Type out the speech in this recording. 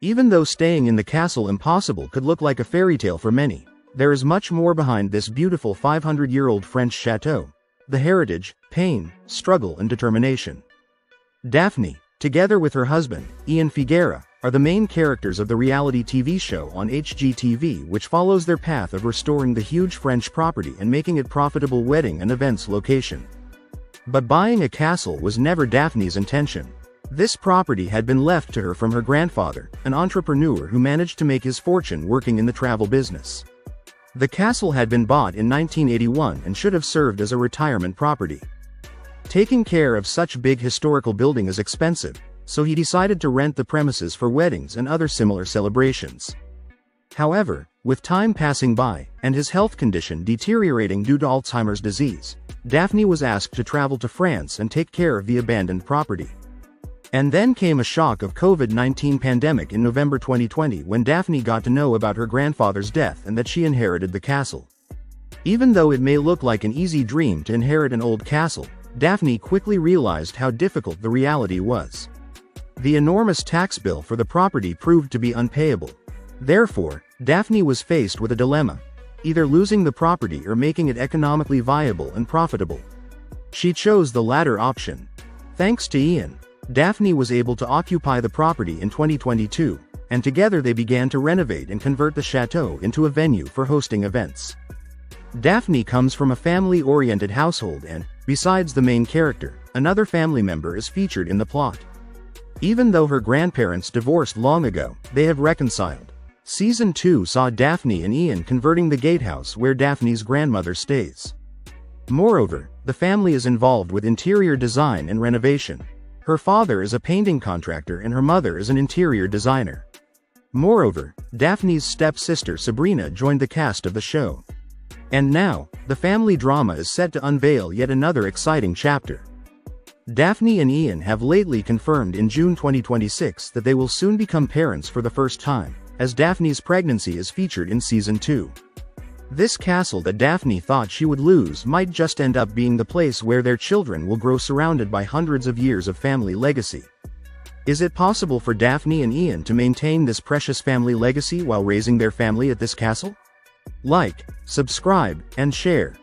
Even though staying in the castle impossible could look like a fairy tale for many, there is much more behind this beautiful 500-year-old French chateau. The heritage, pain, struggle and determination. Daphne, together with her husband, Ian Figuera, are the main characters of the reality TV show on HGTV, which follows their path of restoring the huge French property and making it profitable wedding and events location. But buying a castle was never Daphne's intention. This property had been left to her from her grandfather, an entrepreneur who managed to make his fortune working in the travel business. The castle had been bought in 1981 and should have served as a retirement property. Taking care of such big historical building is expensive, so he decided to rent the premises for weddings and other similar celebrations. However, with time passing by, and his health condition deteriorating due to Alzheimer's disease, Daphne was asked to travel to France and take care of the abandoned property. And then came a shock of COVID-19 pandemic in November 2020 when Daphne got to know about her grandfather's death and that she inherited the castle. Even though it may look like an easy dream to inherit an old castle, Daphne quickly realized how difficult the reality was. The enormous tax bill for the property proved to be unpayable. Therefore, Daphne was faced with a dilemma: either losing the property or making it economically viable and profitable. She chose the latter option. Thanks to Ian, Daphne was able to occupy the property in 2022, and together they began to renovate and convert the chateau into a venue for hosting events. Daphne comes from a family-oriented household and, besides the main character, another family member is featured in the plot. Even though her grandparents divorced long ago, they have reconciled. Season 2 saw Daphne and Ian converting the gatehouse where Daphne's grandmother stays. Moreover, the family is involved with interior design and renovation. Her father is a painting contractor and her mother is an interior designer. Moreover, Daphne's step-sister Sabrina joined the cast of the show. And now, the family drama is set to unveil yet another exciting chapter. Daphne and Ian have lately confirmed in June 2026 that they will soon become parents for the first time, as Daphne's pregnancy is featured in Season 2. This castle that Daphne thought she would lose might just end up being the place where their children will grow surrounded by hundreds of years of family legacy. Is it possible for Daphne and Ian to maintain this precious family legacy while raising their family at this castle? Like, subscribe, and share.